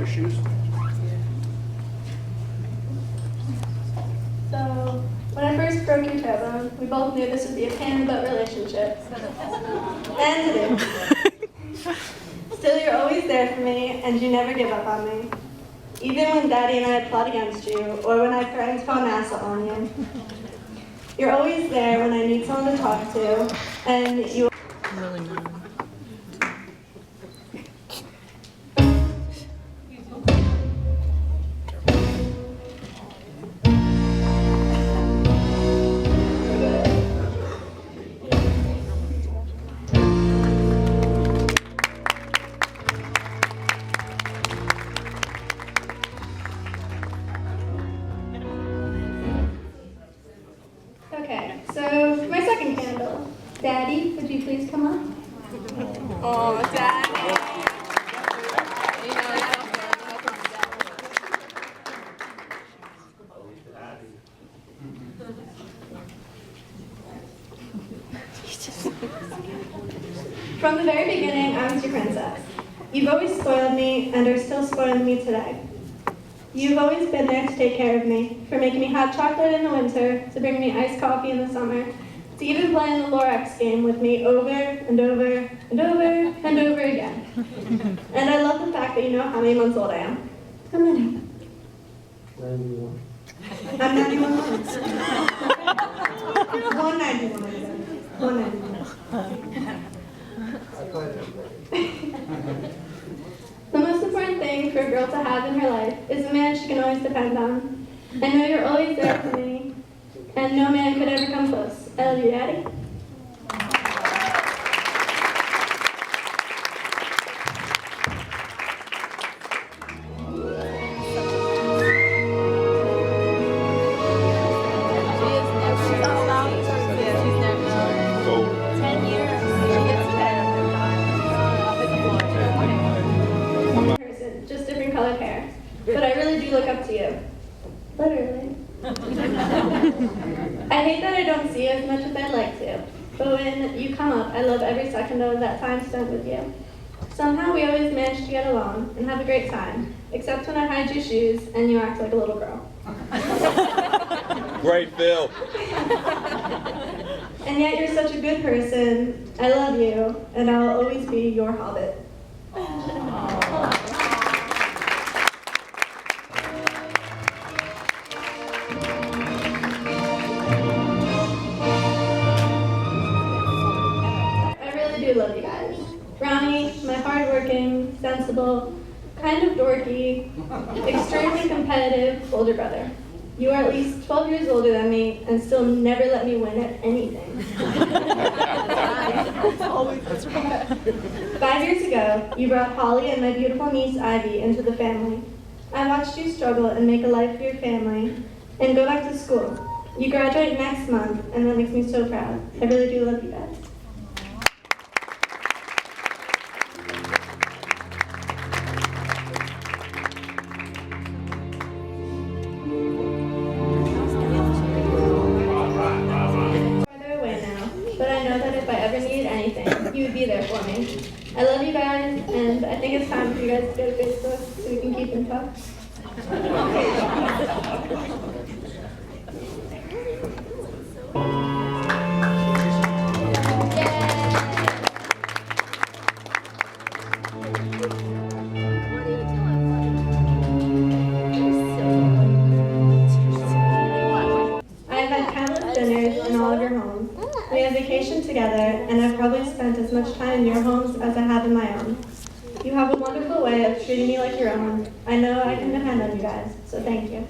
your shoes. So, when I first broke your toe, we both knew this would be a pain in the butt relationship. And it is. Still, you're always there for me, and you never give up on me. Even when Daddy and I plot against you, or when I threaten to call NASA on you. You're always there when I need someone to talk to, and you... Really not. Okay, so for my second candle, Daddy, would you please come up? Oh, Daddy. From the very beginning, I was your princess. You've always spoiled me and are still spoiling me today. You've always been there to take care of me, for making me hot chocolate in the winter, to bring me iced coffee in the summer, to even playing the Lorax game with me over and over and over and over again. And I love the fact that you know how many months old I am. How many? 91. I'm 91 months. 191. 191. The most important thing for a girl to have in her life is a man she can always depend on. I know you're always there for me, and no man could ever come close. I love you, Daddy. Just different colored hair. But I really do look up to you. Literally. I hate that I don't see you as much as I'd like to. But when you come up, I love every second of that time spent with you. Somehow we always manage to get along and have a great time, except when I hide your shoes and you act like a little girl. Great, Phil. And yet you're such a good person. I love you, and I'll always be your hobbit. I love you guys. Ronnie, my hardworking, sensible, kind of dorky, extremely competitive older brother. You are at least 12 years older than me and still never let me win at anything. 5 years ago, you brought Holly and my beautiful niece Ivy into the family. I watched you struggle and make a life for your family and go back to school. You graduate next month, and that makes me so proud. I really do love you guys. You would be there for me. I love you guys, and I think it's time for you guys to go to Facebook so we can keep in touch. I've had countless dinners in all of your homes. We have vacationed together, and I've probably spent as much time in your homes as I have in my own. You have a wonderful way of treating me like your own. I know I can depend on you guys, so thank you.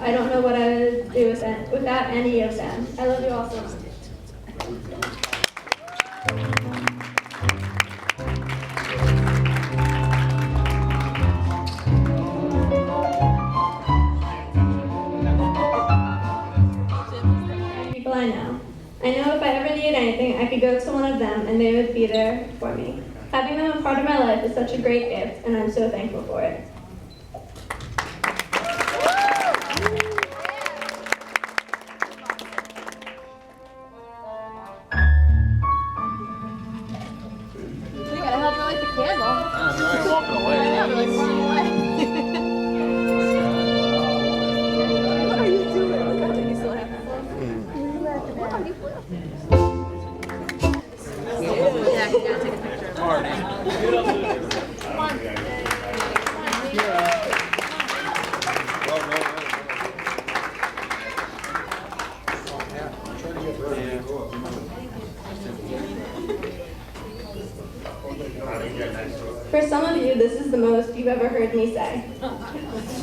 I don't know what I would do without any of them. I love you all so much. People I know. I know if I ever needed anything, I could go to one of them and they would be there for me. Having them a part of my life is such a great gift, and I'm so thankful for it. You gotta help her light the candle. She's walking away. I know, they're like running away. What are you doing? Look how you still have the phone. What are you doing? Yeah, you gotta take a picture of it. Come on. For some of you, this is the most you've ever heard me say.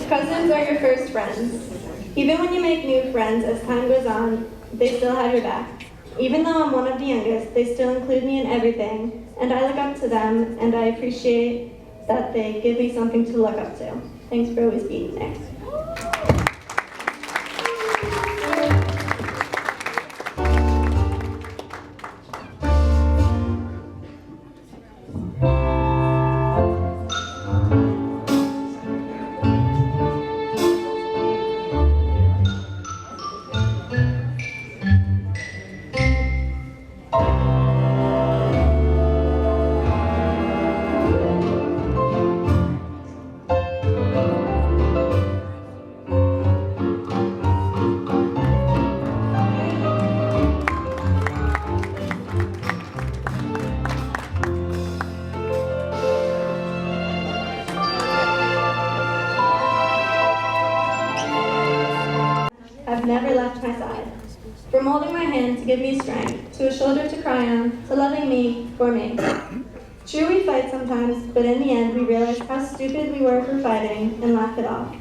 Cousins are your first friends. Even when you make new friends, as time goes on, they still have your back. Even though I'm one of the youngest, they still include me in everything, and I look up to them, and I appreciate that they give me something to look up to. Thanks for always being there. Have never left my side. From holding my hand to give me strength, to a shoulder to cry on, to loving me for me. True, we fight sometimes, but in the end we realize how stupid we were for fighting and laugh it off.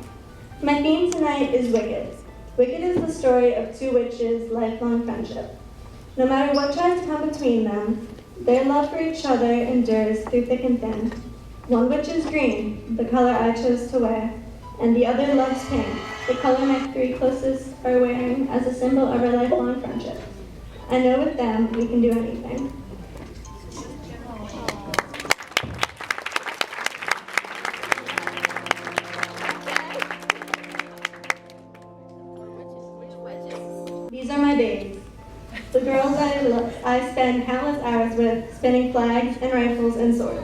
My theme tonight is Wicked. Wicked is the story of two witches' lifelong friendship. No matter what tries to come between them, their love for each other endures through thick and thin. One witch is green, the color I chose to wear, and the other loves pink, the color my three closest are wearing as a symbol of our lifelong friendship. I know with them we can do anything. These are my babes, the girls I spend countless hours with, spinning flags and rifles and swords.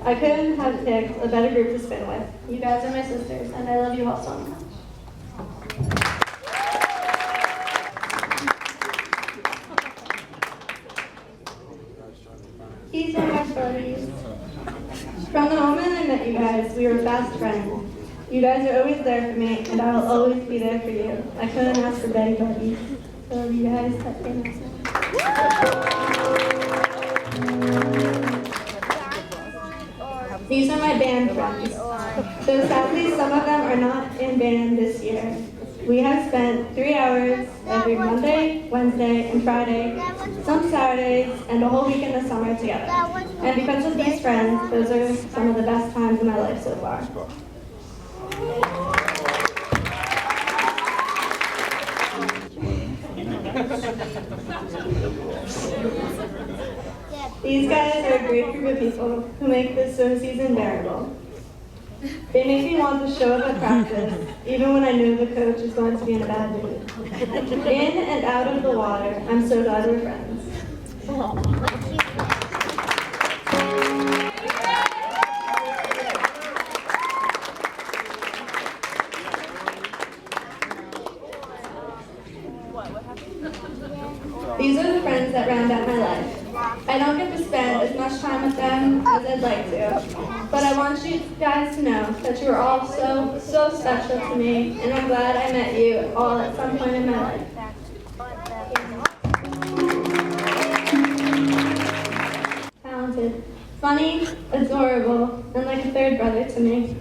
I couldn't have picked a better group to spin with. You guys are my sisters, and I love you all so much. These are my buddies. From the moment I met you guys, we were fast friends. You guys are always there for me, and I will always be there for you. I couldn't ask for better buddies. I love you guys. Have a good night. These are my band friends. Though sadly some of them are not in band this year. We have spent 3 hours every Monday, Wednesday, and Friday, some Saturdays, and a whole week in the summer together. And because of these friends, those are some of the best times in my life so far. These guys are a great group of people who make this snow season bearable. They make me want to show up at practice, even when I know the coach is going to be in a bad mood. In and out of the water, I'm so glad we're friends. These are the friends that round out my life. I don't get to spend as much time with them as I'd like to, but I want you guys to know that you are all so, so special to me, and I'm glad I met you all at some point in my life. Talented, funny, adorable, and like a third brother to me.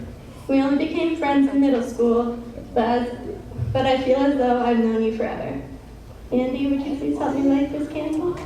We only became friends in middle school, but but I feel as though I've known you forever. Andy, would you please help me light this candle?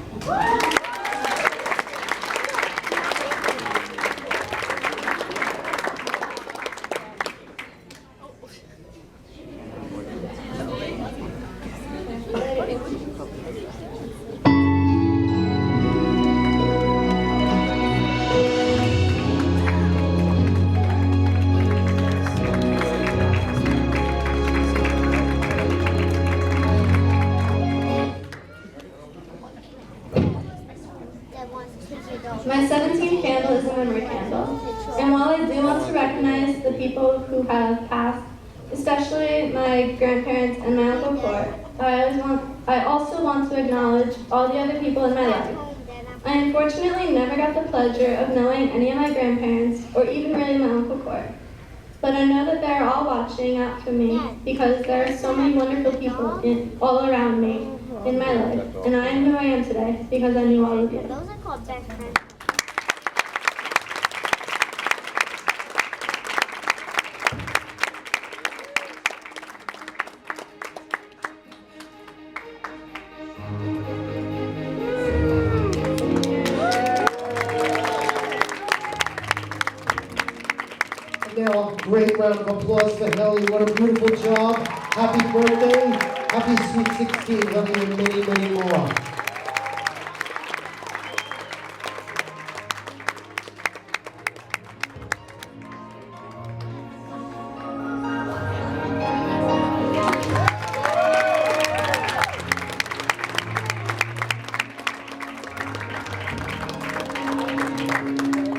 My 17th candle is a memory candle, and while I do want to recognize the people who have passed, especially my grandparents and my Uncle Court, I also want to acknowledge all the other people in my life. I unfortunately never got the pleasure of knowing any of my grandparents, or even really my Uncle Court. But I know that they're all watching out for me because there are so many wonderful people all around me in my life, and I am who I am today because I knew all of you. Those are called best friends. Now, a great round of applause for Haleigh. What a beautiful job. Happy birthday. Happy Sweet 16, honey, and many, many more.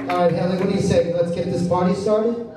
All right, Haleigh, what do you say? Let's get this party started?